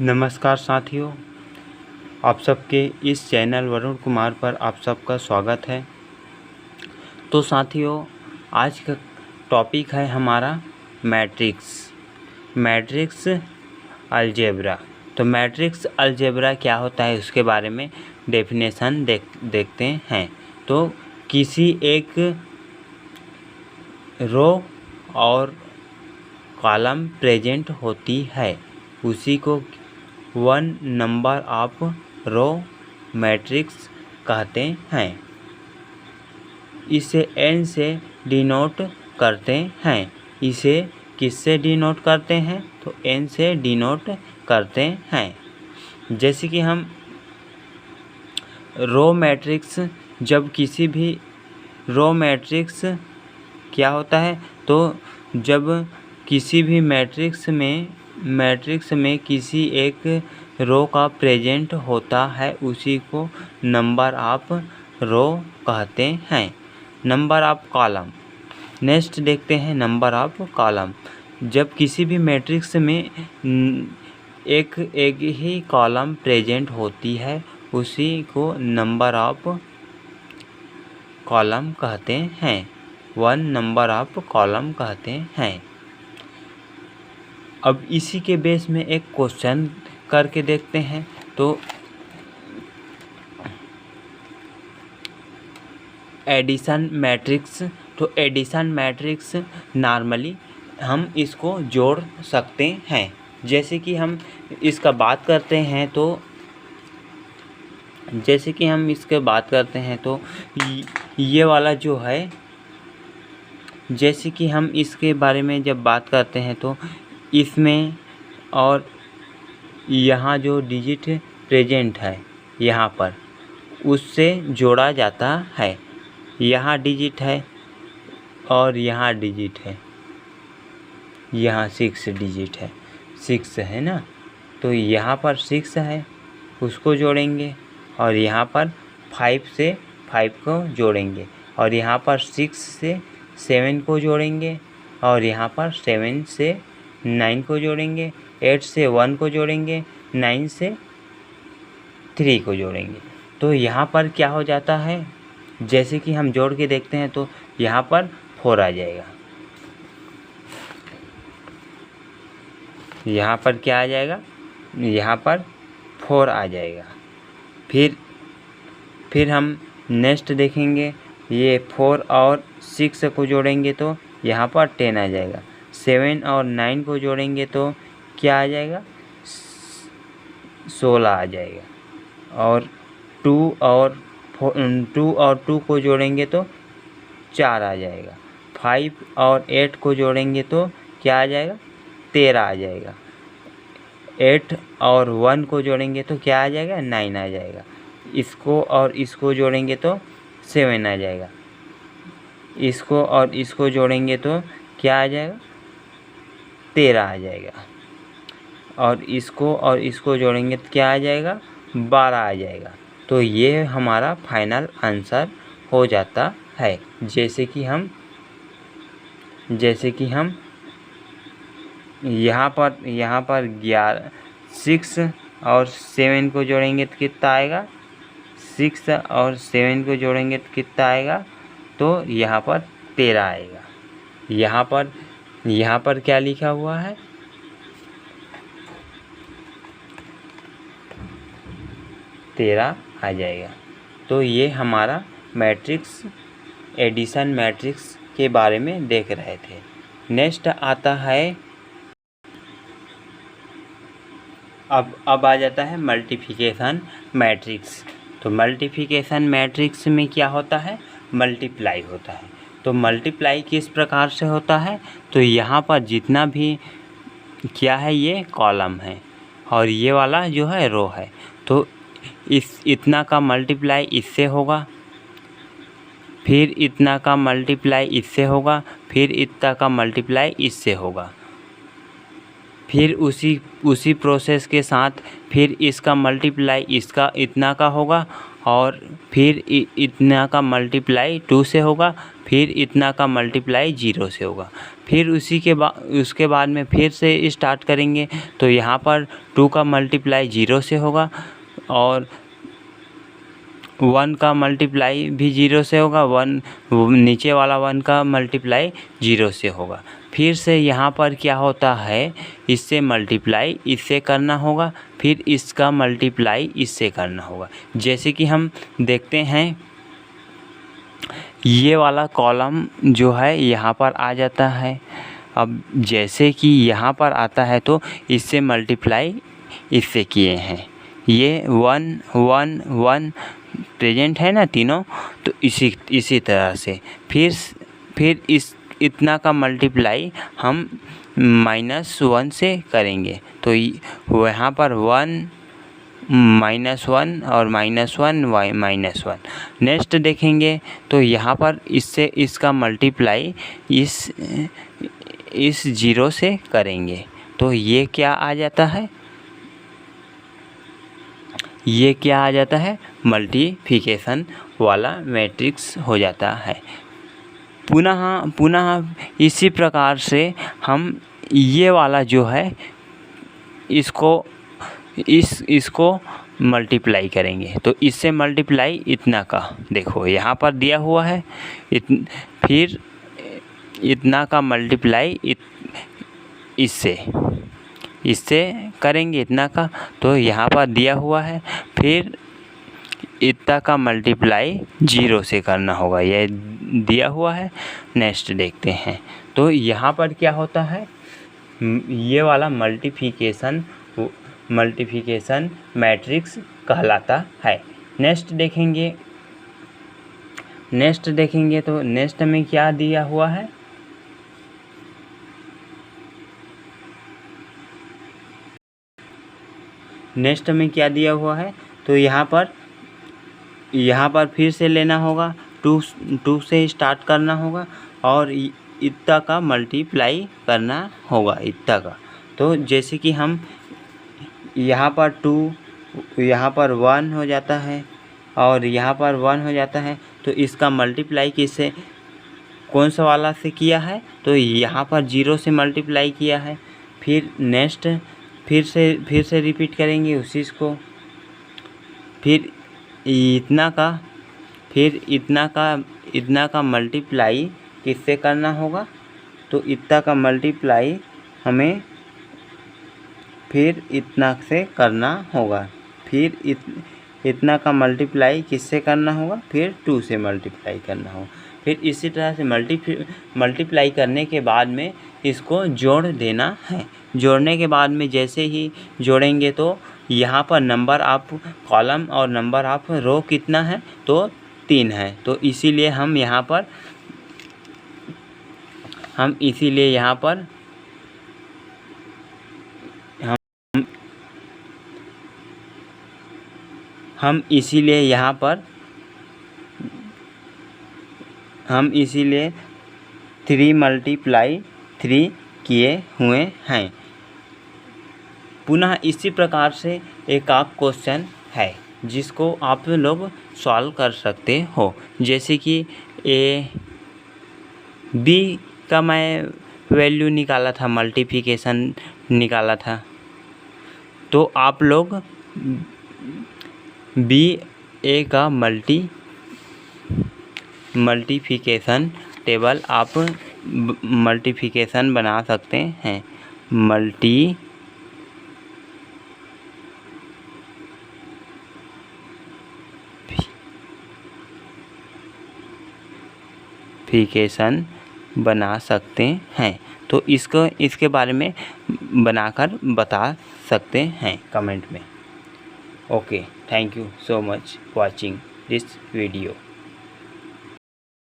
नमस्कार साथियों, आप सबके इस चैनल वरुण कुमार पर आप सबका स्वागत है। तो साथियों, आज का टॉपिक है हमारा मैट्रिक्स अलजेब्रा। तो मैट्रिक्स अलजेब्रा क्या होता है उसके बारे में डेफिनेशन देखते हैं। तो किसी एक रो और कॉलम प्रेजेंट होती है, उसी को one number of row matrix कहते हैं। इसे n से डिनोट करते हैं। इसे किससे डिनोट करते हैं? तो n से डिनोट करते हैं। जैसे कि हम रो मैट्रिक्स, जब किसी भी रो मैट्रिक्स क्या होता है, तो जब किसी भी मैट्रिक्स में किसी एक रो का प्रेजेंट होता है, उसी को नंबर ऑफ रो कहते हैं। नंबर ऑफ कॉलम, नेक्स्ट देखते हैं नंबर ऑफ कॉलम। जब किसी भी मैट्रिक्स में एक ही कॉलम प्रेजेंट होती है, उसी को नंबर ऑफ कॉलम कहते हैं, वन नंबर ऑफ कॉलम कहते हैं। अब इसी के बेस में एक क्वेश्चन करके देखते हैं। तो एडिशन मैट्रिक्स, तो एडिशन मैट्रिक्स नॉर्मली हम इसको जोड़ सकते हैं। जैसे कि हम इसका बात करते हैं, तो ये वाला जो है, जैसे कि हम इसके बारे में जब बात करते हैं, तो इसमें और यहाँ जो डिजिट प्रेजेंट है यहाँ पर, उससे जोड़ा जाता है। यहाँ डिजिट है और यहाँ डिजिट है, यहाँ 6 डिजिट है, 6 है ना। तो यहाँ पर 6 है, उसको जोड़ेंगे, और यहाँ पर 5 से 5 को जोड़ेंगे, और यहाँ पर 6 से 7 को जोड़ेंगे, और यहाँ पर 7 से 9 को जोड़ेंगे, 8 से 1 को जोड़ेंगे, 9 से 3 को जोड़ेंगे। तो यहाँ पर क्या हो जाता है, जैसे कि हम जोड़ के देखते हैं, तो यहाँ पर 4 आ जाएगा। यहाँ पर क्या आ जाएगा? यहाँ पर 4 आ जाएगा। फिर हम नेक्स्ट देखेंगे, ये 4 और 6 को जोड़ेंगे तो यहाँ पर 10 आ जाएगा। 7 और 9 को जोड़ेंगे तो क्या आ जाएगा? 16 आ जाएगा। और 2 और 2 को जोड़ेंगे तो 4 आ जाएगा। 5 और 8 को जोड़ेंगे तो क्या आ जाएगा? 13 आ जाएगा। 8 और 1 को जोड़ेंगे तो क्या आ जाएगा? 9 आ जाएगा। इसको और इसको जोड़ेंगे तो 7 आ जाएगा। इसको और इसको जोड़ेंगे तो क्या आ जाएगा? 13 आ जाएगा। और इसको और इसको जोड़ेंगे तो क्या आ जाएगा? 12 आ जाएगा। तो ये हमारा फाइनल आंसर हो जाता है। जैसे कि हम यहाँ पर 6 और 7 को जोड़ेंगे तो कितना आएगा? 6 और 7 को जोड़ेंगे तो कितना आएगा? तो यहाँ पर 13 आएगा। यहाँ पर क्या लिखा हुआ है? 13 आ जाएगा। तो ये हमारा मैट्रिक्स, एडिशन मैट्रिक्स के बारे में देख रहे थे। नेक्स्ट आता है, अब आ जाता है मल्टीप्लिकेशन मैट्रिक्स। तो मल्टीप्लिकेशन मैट्रिक्स में क्या होता है? मल्टीप्लाई होता है। तो मल्टीप्लाई किस प्रकार से होता है? तो यहाँ पर जितना भी क्या है, ये कॉलम है, और ये वाला जो है रो है। तो इतना का मल्टीप्लाई इससे होगा, फिर इतना का मल्टीप्लाई इससे होगा, फिर इतना का मल्टीप्लाई इससे होगा, फिर उसी प्रोसेस के साथ फिर इसका मल्टीप्लाई इसका इतना का होगा और फिर इतना का मल्टीप्लाई 2 से होगा, फिर इतना का मल्टीप्लाई 0 से होगा। फिर उसके बाद में फिर से स्टार्ट करेंगे तो यहाँ पर 2 का मल्टीप्लाई 0 से होगा और 1 का मल्टीप्लाई भी 0 से होगा, नीचे वाला 1 का मल्टीप्लाई 0 से होगा। फिर से यहाँ पर क्या होता है, इससे मल्टीप्लाई इससे करना होगा, फिर इसका मल्टीप्लाई इससे करना होगा। जैसे कि हम देखते हैं ये वाला कॉलम जो है यहाँ पर आ जाता है। अब जैसे कि यहाँ पर आता है तो इससे मल्टीप्लाई इससे किए हैं, ये 1 1 1 प्रेजेंट है ना तीनों, तो इसी तरह से फिर इतना का मल्टीप्लाई हम -1 से करेंगे तो यहाँ पर 1 -1 और -1 -1। नेक्स्ट देखेंगे तो यहाँ पर इससे इसका मल्टीप्लाई इस 0 से करेंगे तो ये क्या आ जाता है, ये क्या आ जाता है, मल्टीप्लिकेशन वाला मैट्रिक्स हो जाता है। पुनः इसी प्रकार से हम ये वाला जो है इसको मल्टीप्लाई करेंगे तो इससे मल्टीप्लाई इतना का, देखो यहाँ पर दिया हुआ है फिर इतना का मल्टीप्लाई इससे करेंगे इतना का, तो यहाँ पर दिया हुआ है फिर इतना का मल्टीप्लाई 0 से करना होगा, यह दिया हुआ है। नेक्स्ट देखते हैं तो यहाँ पर क्या होता है, ये वाला मल्टीप्लिकेशन मैट्रिक्स कहलाता है। नेक्स्ट देखेंगे तो नेक्स्ट में क्या दिया हुआ है, नेक्स्ट में क्या दिया हुआ है तो यहाँ पर फिर से लेना होगा, 2 से स्टार्ट करना होगा और इतना का मल्टीप्लाई करना होगा इतना का। तो जैसे कि हम यहाँ पर 2 यहाँ पर 1 हो जाता है और यहाँ पर 1 हो जाता है तो इसका मल्टीप्लाई किससे, कौन सा वाला से किया है, तो यहाँ पर 0 से मल्टीप्लाई किया है। फिर नेक्स्ट फिर से रिपीट करेंगे उसी को, फिर इतना का मल्टीप्लाई किससे करना होगा, तो इतना का मल्टीप्लाई हमें फिर इतना से करना होगा, फिर इतना का मल्टीप्लाई किससे करना होगा, फिर 2 से मल्टीप्लाई करना होगा। फिर इसी तरह से मल्टीप्लाई करने के बाद में इसको जोड़ देना है। जोड़ने के बाद में जैसे ही जोड़ेंगे तो यहाँ पर नंबर ऑफ कॉलम और नंबर ऑफ रो कितना है, तो 3 है। तो इसीलिए हम यहाँ पर हम इसीलिए 3 × 3 किए हुए हैं। पुनः इसी प्रकार से एक आप क्वेश्चन है जिसको आप लोग सॉल्व कर सकते हो। जैसे कि बी का मैं वैल्यू निकाला था, मल्टीप्लिकेशन निकाला था, तो आप लोग बी ए का मल्टीप्लिकेशन टेबल आप मल्टीप्लिकेशन बना सकते हैं। मल्टीप्लिकेशन बना सकते हैं, तो इसके बारे में बनाकर बता सकते हैं कमेंट में। Okay, thank you so much watching this video.